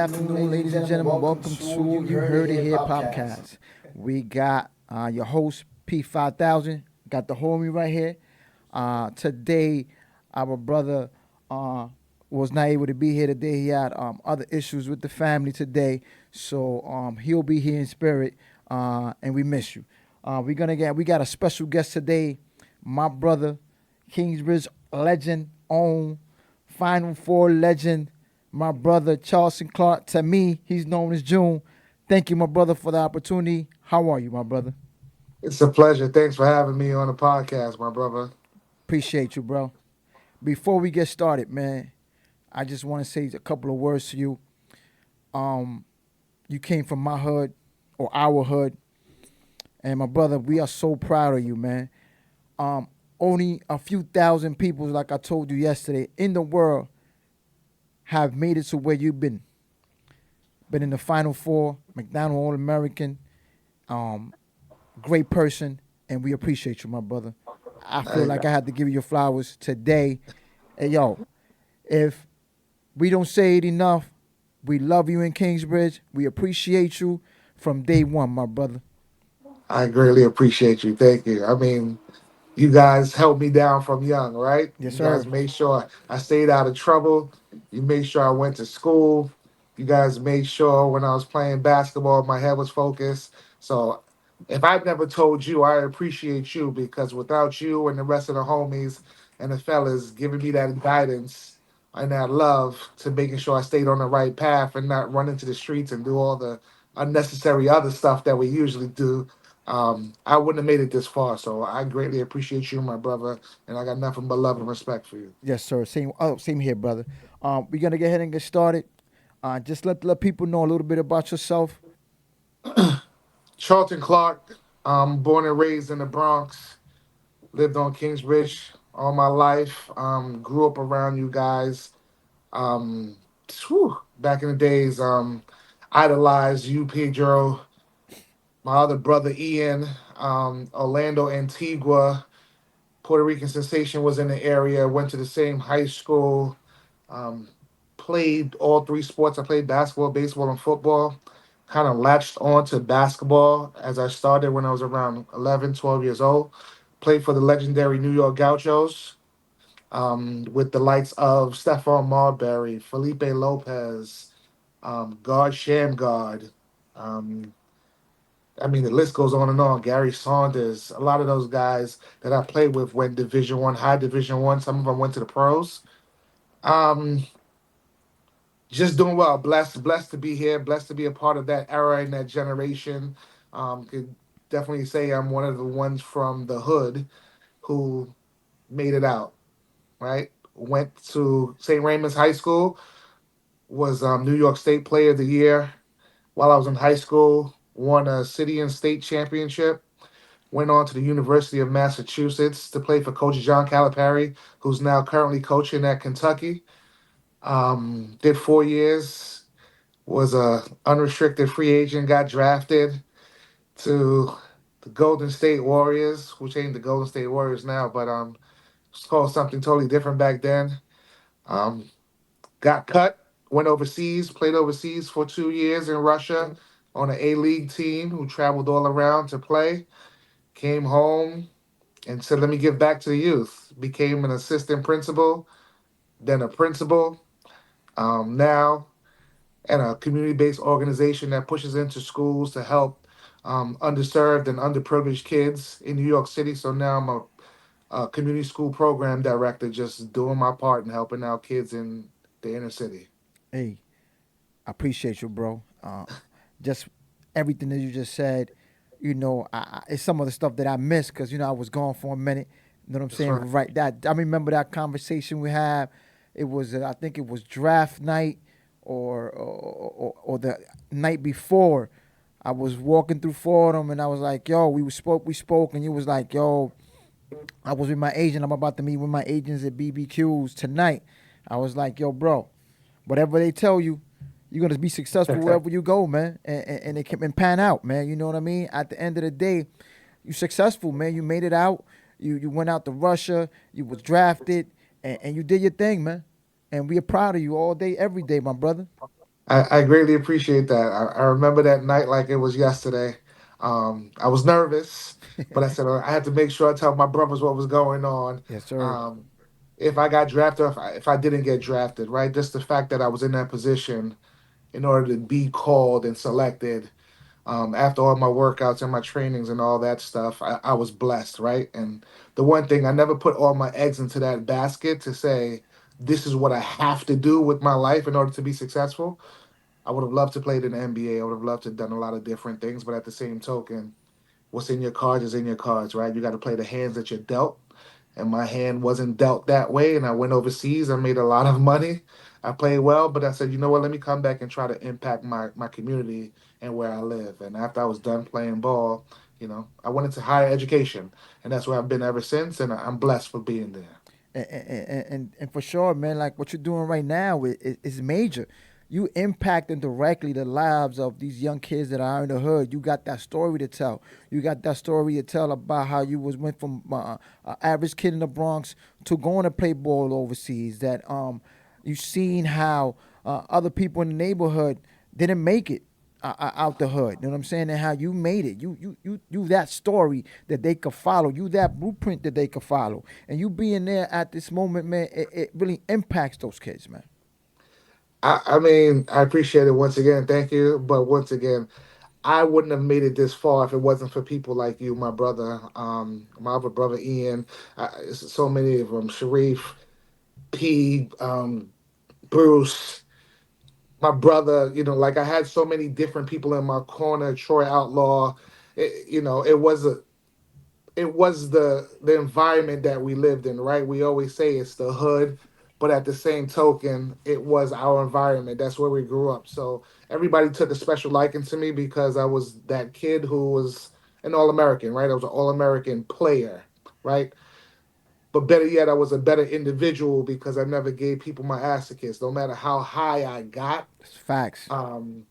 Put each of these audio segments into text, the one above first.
afternoon, ladies and gentlemen. Welcome to You Heard It Here podcast. We got your host, P5000. Got the homie right here. Today, our brother was not able to be here today. He had other issues with the family today. So he'll be here in spirit, and we miss you. We got a special guest today, my brother, Kingsbridge legend, own Final Four legend, my brother Charlton Clarke. To me, he's known as June. Thank you, my brother, for the opportunity. How are you, my brother? It's a pleasure. Thanks for having me on the podcast, my brother. Appreciate you, bro. Before we get started, man, I just want to say a couple of words to you. You came from my hood or our hood, and my brother, we are so proud of you, man. Only a few thousand people, like I told you yesterday, in the world have made it to where you've been. Been in the Final Four, McDonald All-American, great person, and we appreciate you, my brother. I feel I, like I had to give you your flowers today. And yo, if we don't say it enough, we love you in Kingsbridge. We appreciate you from day one, my brother. I greatly appreciate you. Thank you. You guys held me down from young, right? Yes, You guys sir. made sure I stayed out of trouble. You made sure I went to school. You guys made sure when I was playing basketball, my head was focused. So if I've never told you, I appreciate you because without you and the rest of the homies and the fellas giving me that guidance and that love to making sure I stayed on the right path and not run into the streets and do all the unnecessary other stuff that we usually do, I wouldn't have made it this far. So I greatly appreciate you, my brother, and I got nothing but love and respect for you. Yes, sir. Same here, brother. We're gonna go ahead and get started. Just let people know a little bit about yourself. Charlton Clark, born and raised in the Bronx, lived on Kingsbridge all my life. Grew up around you guys. Um, Back in the days, idolized you, Pedro, my other brother Ian, Orlando, Antigua. Puerto Rican sensation was in the area. Went to the same high school. Um, Played all three sports. I played basketball, baseball, and football. Kind of latched on to basketball as I started when I was around 11, 12 years old. Played for the legendary New York Gauchos with the likes of Stephon Marbury, Felipe Lopez, Guard Shamgard. Um, the list goes on and on. Gary Saunders, a lot of those guys that I played with went Division One, high Division One. Some of them went to the pros. Um, just doing well. Blessed to be here. Blessed to be a part of that era and that generation. Could definitely say I'm one of the ones from the hood who made it out. Right. Went to St. Raymond's High School. Was New York State Player of the Year while I was in high school. Won a city and state championship. Went on to the University of Massachusetts to play for Coach John Calipari, who's now currently coaching at Kentucky. Did 4 years, was a unrestricted free agent, got drafted to the Golden State Warriors, which ain't the Golden State Warriors now, but it's called something totally different back then. Um, got cut, went overseas, played overseas for 2 years in Russia on an A League team who traveled all around to play. Came home, and said, "Let me give back to the youth." Became an assistant principal, then a principal. Now, at a community-based organization that pushes into schools to help underserved and underprivileged kids in New York City. So now I'm a community school program director, just doing my part and helping out kids in the inner city. Hey, I appreciate you, bro. Just everything that you just said. It's some of the stuff that I missed because I was gone for a minute. You know what I'm That's saying? right. Right. That I remember that conversation we had. It was I think it was draft night or the night before. I was walking through Fordham and I was like, "Yo, we spoke, and you was like, yo, I was with my agent. I'm about to meet with my agents at BBQs tonight." I was like, "Yo, bro, whatever they tell you, you're gonna be successful wherever you go, man, and it can pan out, man. You know what I mean? At the end of the day, you successful, man. You made it out. You went out to Russia. You was drafted, and you did your thing, man. And we are proud of you all day, every day, my brother. I greatly appreciate that. I remember that night like it was yesterday. I was nervous, but I said I had to make sure I tell my brothers what was going on. Yes, sir. Um, if I got drafted, or if I didn't get drafted, right? Just the fact that I was in that position in order to be called and selected, after all my workouts and my trainings and all that stuff, I was blessed, right? And the one thing, I never put all my eggs into that basket to say, this is what I have to do with my life in order to be successful. I would have loved to play in the NBA. I would have loved to have done a lot of different things, but at the same token, what's in your cards is in your cards, right? You got to play the hands that you're dealt. And my hand wasn't dealt that way. And I went overseas. I made a lot of money. I played well, but I said, you know what? Let me come back and try to impact my community and where I live. And after I was done playing ball, I went into higher education, and that's where I've been ever since. And I'm blessed for being there. And for sure, man, like what you're doing right now is major. You impacting directly the lives of these young kids that are in the hood. You got that story to tell. You got that story to tell about how you was went from average kid in the Bronx to going to play ball overseas. That you seen how other people in the neighborhood didn't make it out the hood. You know what I'm saying? And how you made it. You that story that they could follow. You that blueprint that they could follow. And you being there at this moment, man, it really impacts those kids, man. I mean, I appreciate it once again. Thank you. But once again, I wouldn't have made it this far if it wasn't for people like you, my brother, my other brother Ian, so many of them, Sharif, P, Bruce, my brother. Like I had so many different people in my corner. Troy Outlaw. It was the environment that we lived in, right? We always say it's the hood, but at the same token, it was our environment. That's where we grew up. So everybody took a special liking to me because I was that kid who was an All American, right? I was an All American player, right? But better yet, I was a better individual because I never gave people my ass to kiss. No matter how high I got, It's facts. um,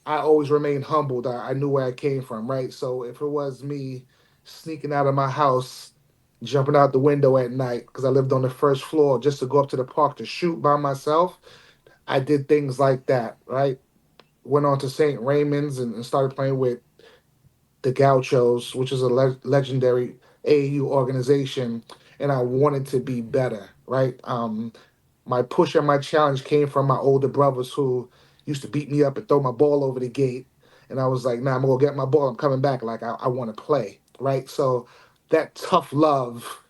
I always remained humbled. I knew where I came from, right? So if it was me sneaking out of my house, jumping out the window at night because I lived on the first floor just to go up to the park to shoot by myself, I did things like that, right? Went on to St. Raymond's and started playing with the Gauchos, which is a legendary AAU organization, and I wanted to be better, right? My push and my challenge came from my older brothers who used to beat me up and throw my ball over the gate. And I was like, nah, I'm gonna get my ball. I'm coming back. Like I want to play, right? So that tough love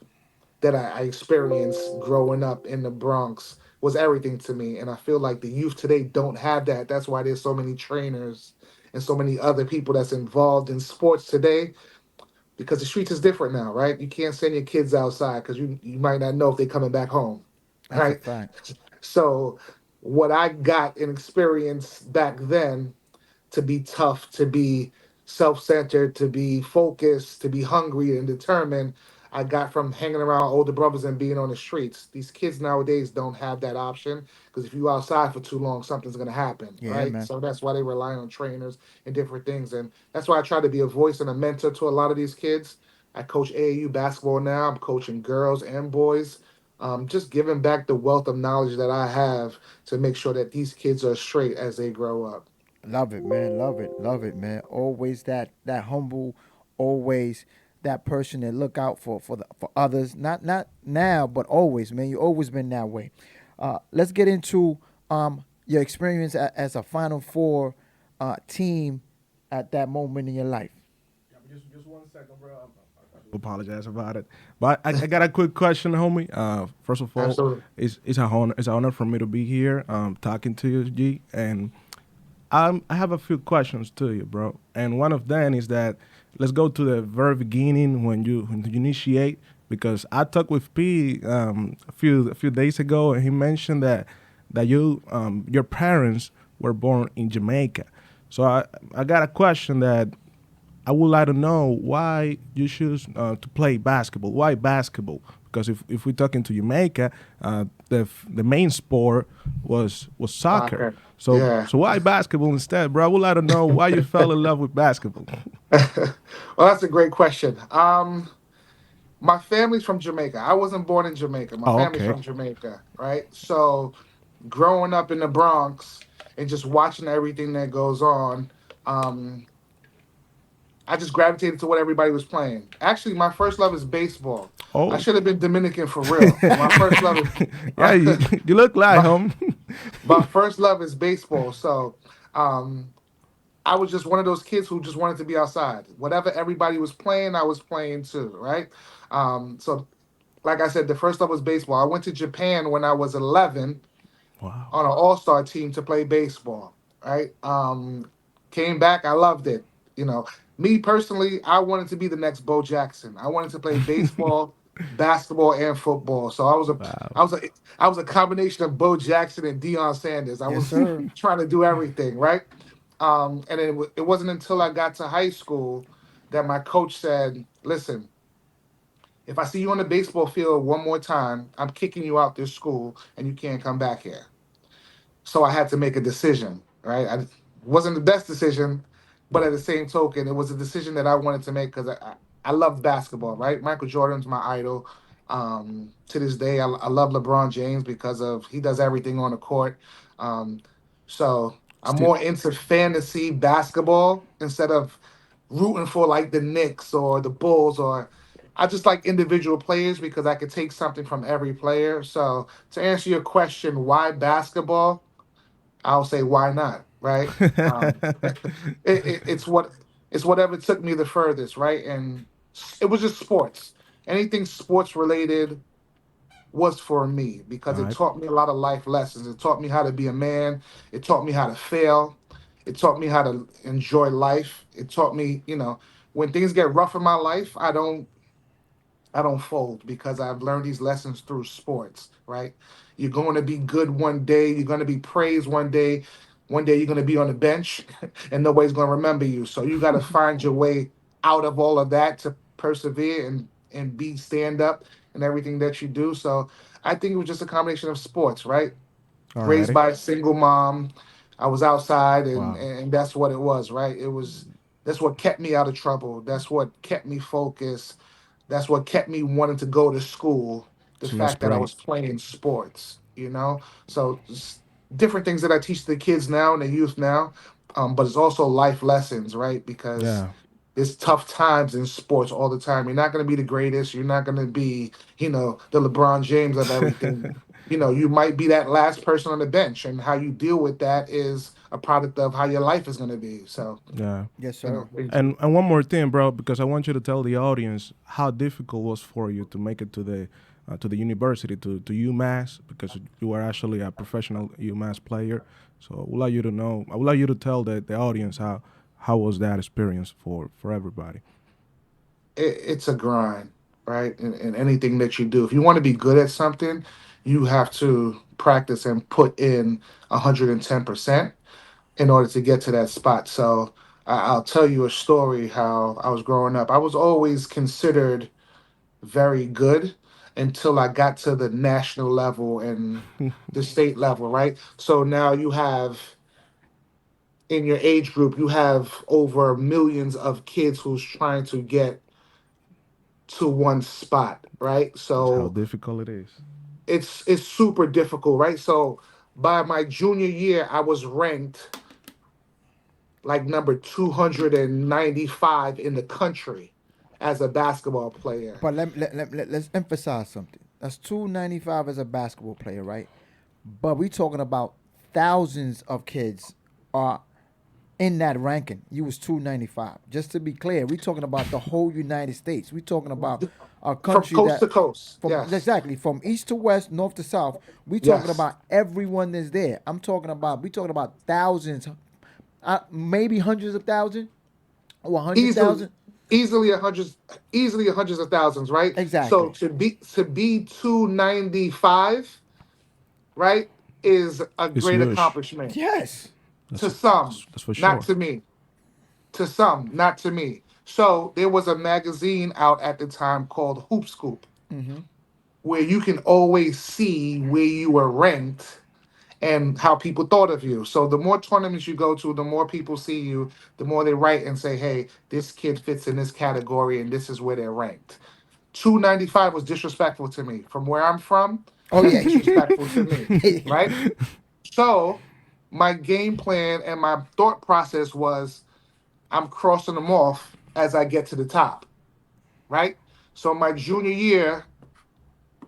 that I experienced growing up in the Bronx was everything to me. And I feel like the youth today don't have that. That's why there's so many trainers and so many other people that's involved in sports today because the streets is different now, right? You can't send your kids outside because you might not know if they're coming back home, That's a right? fact. So what I got and experienced back then to be tough, to be self centered, to be focused, to be hungry and determined. I got from hanging around older brothers and being on the streets. These kids nowadays don't have that option because if you outside for too long, something's gonna happen, Yeah, right? man. So that's why they rely on trainers and different things, and that's why I try to be a voice and a mentor to a lot of these kids. I coach AAU basketball now. I'm coaching girls and boys. Just giving back the wealth of knowledge that I have to make sure that these kids are straight as they grow up. Love it, man. Love it, man. Always that humble, always that person that look out for others. Not now, but always, man. You always been that way. Let's get into your experience as a Final Four team at that moment in your life. Yeah, but just 1 second, bro. I do apologize about it, but I got a quick question, homie. First of all, Absolutely. it's an honor for me to be here, talking to you, G. And I have a few questions to you, bro. And one of them is that let's go to the very beginning when you initiate, because I talked with P a few days ago, and he mentioned that your parents were born in Jamaica. So I got a question that I would like to know why you choose to play basketball. Why basketball? Because if we're talking to Jamaica, the main sport was soccer. Soccer. So Yeah. so why basketball instead, bro? I would like to know why you fell in love with basketball. Well, that's a great question. My family's from Jamaica. I wasn't born in Jamaica. My Oh, family's okay. from Jamaica, right? So, growing up in the Bronx, and just watching everything that goes on. Um, I just gravitated to what everybody was playing. Actually, my first love is baseball. I Oh, should have been Dominican for real, but my first love is yeah, you look like my, home. my first love is baseball. So um, I was just one of those kids who just wanted to be outside. Whatever everybody was playing, I was playing too, right? So like I said, the first love was baseball. I went to Japan when I was 11 Wow. on an all-star team to play baseball, right? Came back, I loved it. You know, me personally, I wanted to be the next Bo Jackson. I wanted to play baseball, basketball, and football. So Wow. I was a, I was a combination of Bo Jackson and Deion Sanders. I Yes, was sir. trying to do everything, right? And it wasn't until I got to high school that my coach said, "Listen, if I see you on the baseball field one more time, I'm kicking you out this school, and you can't come back here." So I had to make a decision, right? It wasn't the best decision, but at the same token, it was a decision that I wanted to make because I loved basketball, right? Michael Jordan's my idol. To this day, I love LeBron James because of he does everything on the court. Um, so I'm Still, more into fantasy basketball instead of rooting for like the Knicks or the Bulls or I just like individual players because I could take something from every player. So to answer your question, why basketball? I'll say why not, right? It's what it's whatever took me the furthest, right? And it was just sports. Anything sports related was for me because all it right. taught me a lot of life lessons. It taught me how to be a man. It taught me how to fail. It taught me how to enjoy life. It taught me, when things get rough in my life, I don't fold because I've learned these lessons through sports, right? You're going to be good one day, you're going to be praised one day. One day you're going to be on the bench and nobody's going to remember you. So you got to find your way out of all of that to persevere and be stand up and everything that you do. So I think it was just a combination of sports, right? Raised Alrighty. by a single mom. I was outside and Wow. and that's what it was, right? That's what kept me out of trouble. That's what kept me focused. That's what kept me wanting to go to school. The So that's fact that I great. was playing sports, So different things that I teach the kids now and the youth now, but it's also life lessons, right? Because Yeah. it's tough times in sports all the time. You're not going to be the greatest. You're not going to be, the LeBron James of everything. You might be that last person on the bench, and how you deal with that is a product of how your life is going to be. So, Yeah. Yes, you sir. know, it- And one more thing, bro, because I want you to tell the audience how difficult it was for you to make it to the university to UMass because you were actually a professional UMass player. So I would like you to know. I would like you to tell the audience how was that experience for everybody. it's a grind, right? In anything that you do, if you want to be good at something, you have to practice and put in 110% in order to get to that spot. So I'll tell you a story how I was growing up. I was always considered very good until I got to the national level and the state level, right? So now you have in your age group, you have over millions of kids who's trying to get to one spot, right? That's how So difficult it is. it's super difficult, right? So by my junior year, I was ranked like number 295 in the country as a basketball player. But let's emphasize something. That's 295 as a basketball player, right? But we talking about thousands of kids are in that ranking. You was 295. Just to be clear, we talking about the whole United States. We talking about a From country coast that to coast. from Yes. exactly from east to west, north to south. We talking Yes. about everyone that's there. We talking about thousands, maybe hundreds of thousands or hundred Easily thousand. easily hundreds of thousands, right? So Exactly. to be 295, right, is a It's great huge. accomplishment. Yes. To some, That's for not sure. to me. To some, not to me. So there was a magazine out at the time called Hoop Scoop, where you can always see where you were ranked and how people thought of you. So the more tournaments you go to, the more people see you, the more they write and say, hey, this kid fits in this category and this is where they're ranked. 295 was disrespectful to me. From where I'm from, Oh that's yeah. disrespectful to me, right? So my game plan and my thought process was I'm crossing them off as I get to the top, right? So my junior year,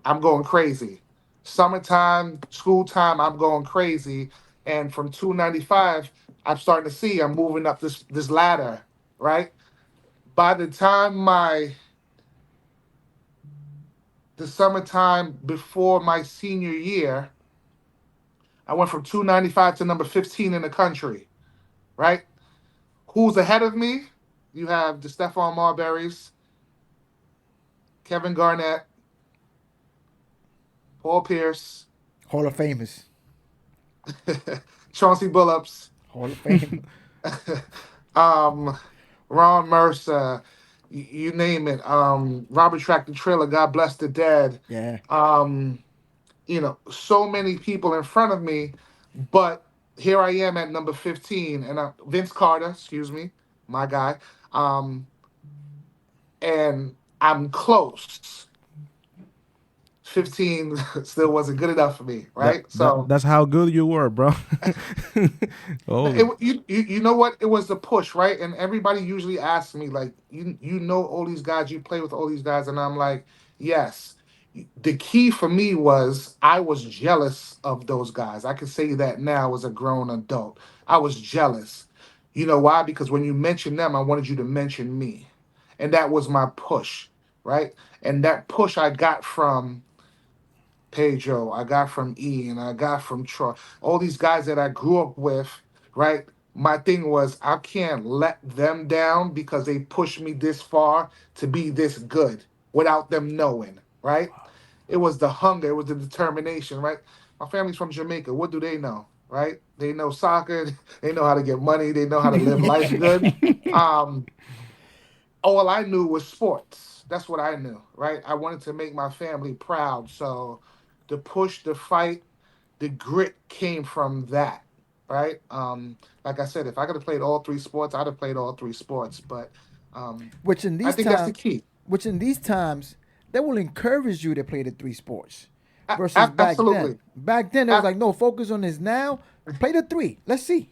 I'm going crazy. Summertime, school time, I'm going crazy. And from 295, I'm starting to see I'm moving up this ladder, right? By the time the summertime before my senior year, I went from 295 to number 15 in the country, right? Who's ahead of me? You have the Stephon Marburys, Kevin Garnett, Paul Pierce, Hall of Famers. Chauncey Billups, Hall of Fame. um, Ron Mercer, you name it. Robert Tractor Trailer, God bless the dead. Yeah. Um, so many people in front of me, but here I am at number 15, and Vince Carter, excuse me, my guy. Um, and I'm close. 15 still wasn't good enough for me, That right? that So that's how good you were, bro. Oh, you know what? It was the push, right? And everybody usually asks me, like, you know all these guys, you play with all these guys, and I'm like, yes. The key for me was I was jealous of those guys. I can say that now as a grown adult. I was jealous. You know why? Because when you mention them, I wanted you to mention me. And that was my push, right? And that push I got from Pedro, I got from Ian, I got from Troy, all these guys that I grew up with, right? My thing was I can't let them down because they pushed me this far to be this good without them knowing, right? It was the hunger, it was the determination, right? My family's from Jamaica. What do they know, right? They know soccer, they know how to get money, they know how to live life good. Um, all I knew was sports. That's what I knew, right? I wanted to make my family proud. So the push, the fight, the grit came from that, right? Like I said, if I could have played all three sports, I'd have played all three sports. But um, which in I these think that's the times, key. which in these times, they will encourage you to play the three sports, versus back then. Absolutely. Back then, it was A- like, no, focus on this now. Play the three. Let's see.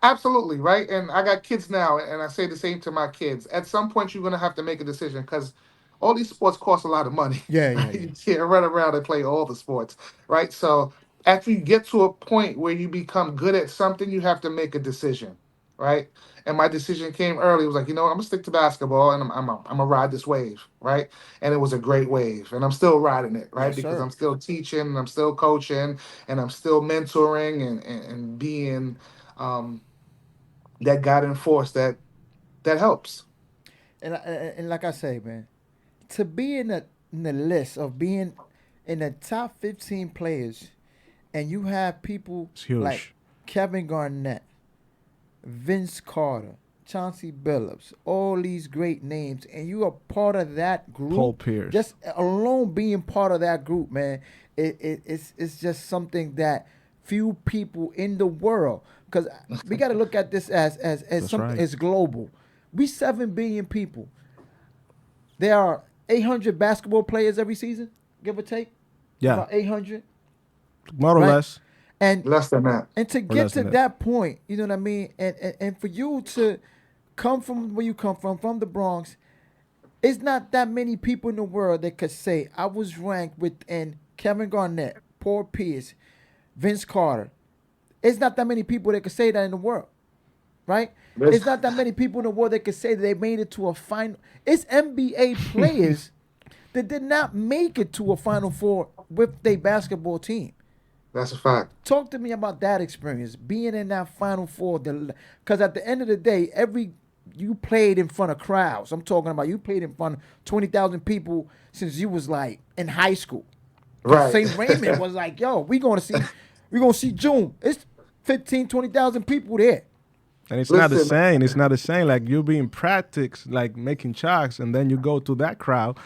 Absolutely, right? And I got kids now, and I say the same to my kids. At some point, you're going to have to make a decision because all these sports cost a lot of money. Yeah, yeah, Right? yeah. You can't run around and play all the sports, right? So after you get to a point where you become good at something, you have to make a decision, right? And my decision came early. It was like, I'm gonna stick to basketball, and I'm gonna ride this wave, right? And it was a great wave, and I'm still riding it, right? Yes, Because sir. I'm still teaching, and I'm still coaching, and I'm still mentoring, and being um, that guiding force that helps. And like I say, man, to be in the list of being in the top 15 players, and you have people it's like huge. Kevin Garnett, Vince Carter, Chauncey Billups, all these great names, and you are part of that Paul group. Pierce. Just alone being part of that group, man, it's just something that few people in the world, because we got to look at this as That's something right. as global. We 7 billion people. There are 800 basketball players every season, give or take, Yeah, about 800, more or right? less, And Less than that. and to or get less to than that. that point, you know what I mean, and for you to come from where you come from the Bronx, it's not that many people in the world that could say I was ranked within Kevin Garnett, Paul Pierce, Vince Carter. It's not that many people that could say that in the world, right? This, It's not that many people in the world that could say that they made it to a final. It's NBA players that did not make it to a Final Four with their basketball team. that's a fact. Talk to me about that experience, being in that Final Four. Because at the end of the day, you played in front of crowds. I'm talking about you played in front of 20,000 people since you was like in high school. Because Right. St. Raymond was like, yo, we gonna see June. It's 15, 20,000 people there. And it's not the Listen, same. It's not the same. Like you be in practice, like making chalks, and then you go to that crowd.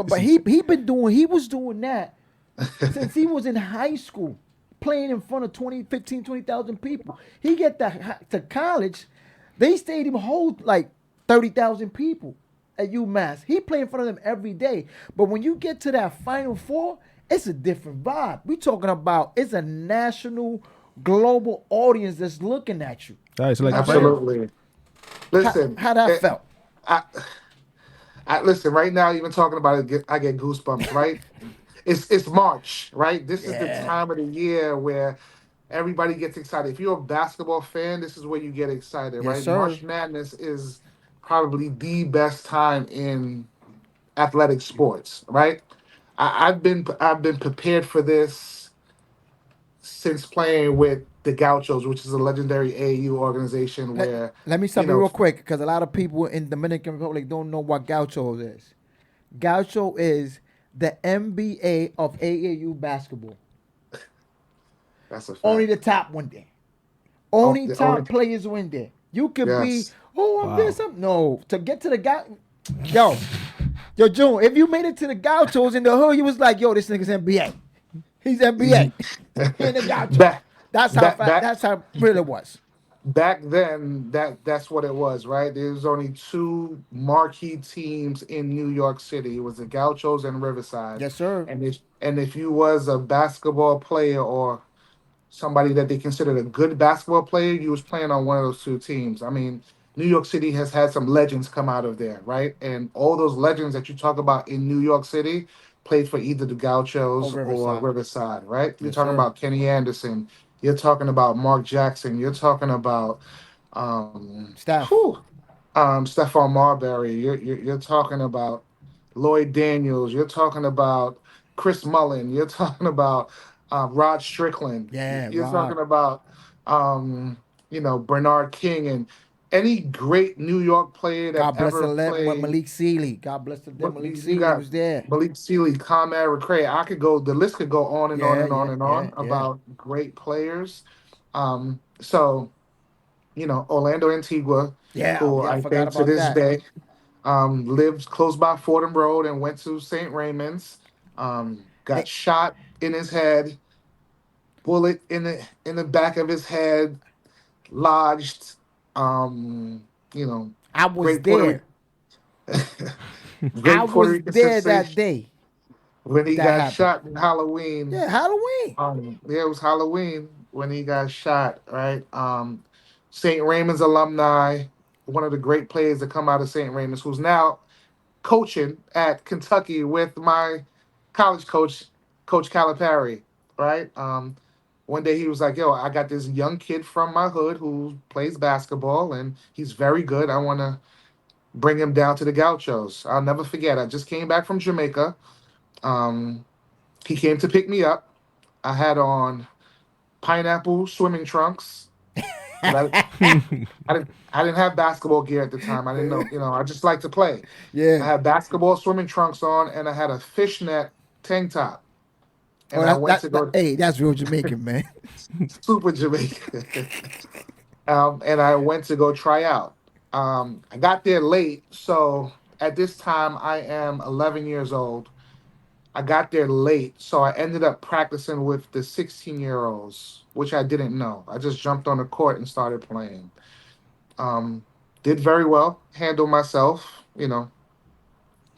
But he was doing that since he was in high school, playing in front of 20, 15, 20,000 people. He get to college, they stadium hold like 30,000 people at UMass. He play in front of them every day. But when you get to that Final Four, it's a different vibe. We talking about it's a national global audience that's looking at you. Yeah, it's You know like what I'm saying? fame. Absolutely. Listen, How that felt? I, listen. Right now, even talking about it, I get goosebumps. Right? It's March. Right? This is the Yeah. time of the year where everybody gets excited. If you're a basketball fan, this is where you get excited. Yes, Right? sir. March Madness is probably the best time in athletic sports. Right? I've been prepared for this since playing with the Gauchos, which is a legendary AAU organization Let, where let me you stop you know real quick because a lot of people in Dominican Republic don't know what gaucho is. Gaucho is the NBA of AAU basketball. that's a Only the fact. top one there. Oh, Only the only top players win there. You could be, yes. oh, I'm this, Wow. I'm no. To get to the guy, yo, yo, June, if you made it to the Gauchos in the hood, you was like, yo, this nigga's NBA. He's NBA. He in the Gauchos. back That's how back back that's how real it was. back then that's what it was, right? There was only two marquee teams in New York City. It was the Gauchos and Riverside. Yes, sir. And if you was a basketball player or somebody that they considered a good basketball player, you was playing on one of those two teams. I mean, New York City has had some legends come out of there, right? And all those legends that you talk about in New York City played for either the Oh, Gauchos or Riverside. Riverside, right? You're Yes, talking sir. about Kenny Anderson. You're talking about Mark Jackson. You're talking about Steph. Stephon Marbury. You're talking about Lloyd Daniels. You're talking about Chris Mullen. You're talking about Rod Strickland. Yeah, You're Rod. talking about um, Bernard King and any great New York player that God bless the ever dead played. Malik Sealy. God bless the dead What Malik you Sealy got? was there. Malik Sealy, Conrad McCray. I could go. The list could go on and on Yeah, and on yeah, and yeah, on yeah. about great players. So Orlando Antigua, Yeah, who yeah, I I forgot think to about this that. day lived close by Fordham Road and went to St. Raymond's. Got Hey, shot in his head, bullet in the back of his head, lodged. Um, you know, I was great Puerto there. Rican, I great Puerto was Rican there that sensation day when he that got happened. shot in Halloween. Yeah, Halloween. Yeah, it was Halloween when he got shot. Right. St. Raymond's alumni, one of the great players that come out of St. Raymond's, who's now coaching at Kentucky with my college coach, Coach Calipari, right? One day he was like, "Yo, I got this young kid from my hood who plays basketball, and he's very good. I want to bring him down to the Gauchos." I'll never forget. I just came back from Jamaica. Um, he came to pick me up. I had on pineapple swimming trunks because I didn't have basketball gear at the time. I didn't know, I just like to play. I Yeah. had basketball swimming trunks on, and I had a fishnet tank top. Oh, And I went to go hey, that's real Jamaican, man. super Jamaican. And I went to go try out. I got there late, so at this time I am 11 years old. I got there late, so I ended up practicing with the 16-year-olds, which I didn't know. I just jumped on the court and started playing. Um, did very well, handled myself,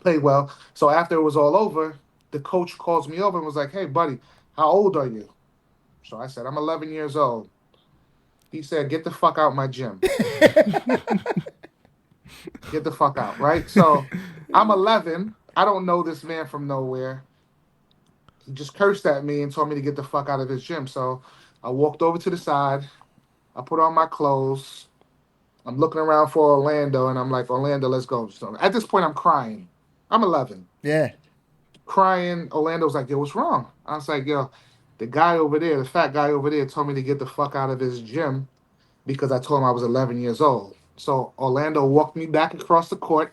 played well. So after it was all over, the coach calls me over and was like, "Hey, buddy, how old are you?" So I said, "I'm 11 years old." He said, "Get the fuck out my gym. Get the fuck out." Right. So I'm 11. I don't know this man from nowhere. He just cursed at me and told me to get the fuck out of his gym. So I walked over to the side. I put on my clothes. I'm looking around for Orlando, and I'm like, "Orlando, let's go." So at this point, I'm crying. I'm 11. Yeah. Crying. Orlando's like, "Yo, what's wrong?" I was like, "Yo, the guy over there, the fat guy over there, told me to get the fuck out of his gym because I told him I was 11 years old." So Orlando walked me back across the court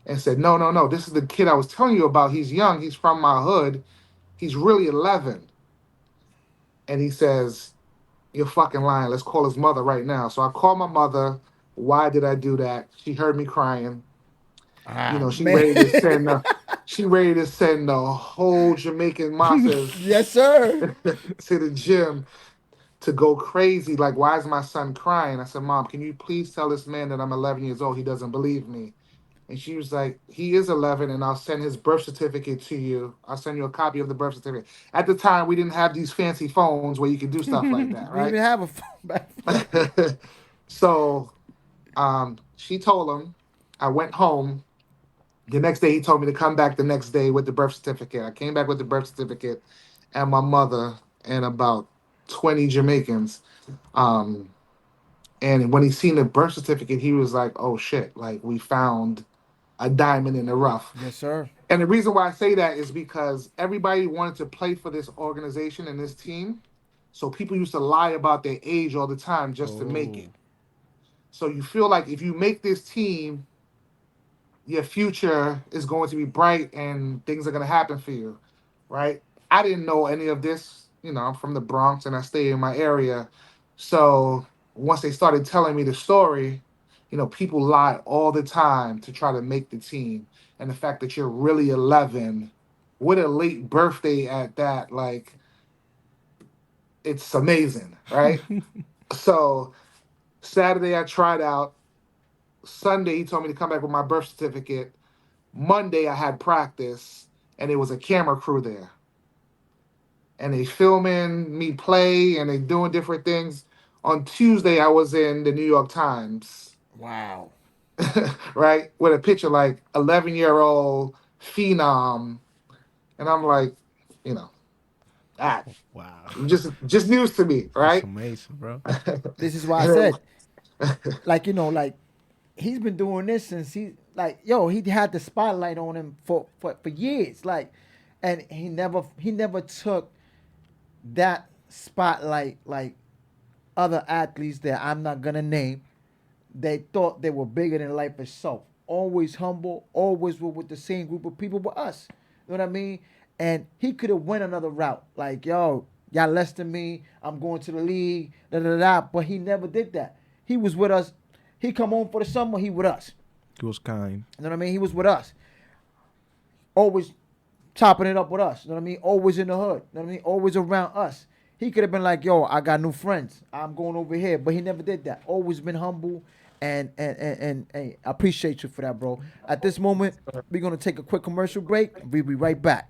and said, "No, no, no. This is the kid I was telling you about. He's young. He's from my hood. He's really 11." And he says, "You're fucking lying. Let's call his mother right now." So I called my mother. Why did I do that? She heard me crying. Ah, She man. ready to send. She ready to send the whole Jamaican mafias Yes, sir. to the gym to go crazy. Like, why is my son crying? I said, "Mom, can you please tell this man that I'm 11 years old? He doesn't believe me." And she was like, he is 11, and I'll send his birth certificate to you. I'll send you a copy of the birth certificate. At the time, we didn't have these fancy phones where you could do stuff like We that, didn't even right? have a phone back then. So she told him. I went home. The next day, he told me to come back the next day with the birth certificate. I came back with the birth certificate and my mother and about 20 Jamaicans. Um, and when he seen the birth certificate, he was like, oh shit, like we found a diamond in the rough. Yes, sir. And the reason why I say that is because everybody wanted to play for this organization and this team. So people used to lie about their age all the time just to make it. Oh, So you feel like if you make this team, your future is going to be bright and things are going to happen for you, right? I didn't know any of this. I'm from the Bronx and I stay in my area. So once they started telling me the story, people lie all the time to try to make the team. And the fact that you're really 11 with a late birthday at that, like, it's amazing, right? So Saturday I tried out. Sunday he told me to come back with my birth certificate. Monday I had practice and it was a camera crew there. And they filming me play and they doing different things. On Tuesday I was in the New York Times, Wow. right? With a picture like 11-year-old phenom. And I'm like, you know, that wow. just news to me, That's right? amazing, bro. This is why I And said, like, like he's been doing this since he had the spotlight on him for years. Like, and he never took that spotlight like other athletes that I'm not gonna name. They thought they were bigger than life itself. Always humble, always were with the same group of people with us. You know what I mean? And he could have went another route. Like, yo, y'all less than me. I'm going to the league. Da da da. But he never did that. He was with us. He come home for the summer. He with us. He was kind. You know what I mean? He was with us. Always chopping it up with us. You know what I mean? Always in the hood. You know what I mean? Always around us. He could have been like, yo, I got new friends. I'm going over here. But he never did that. Always been humble. And hey, I appreciate you for that, bro. At this moment, we're going to take a quick commercial break. We'll be right back.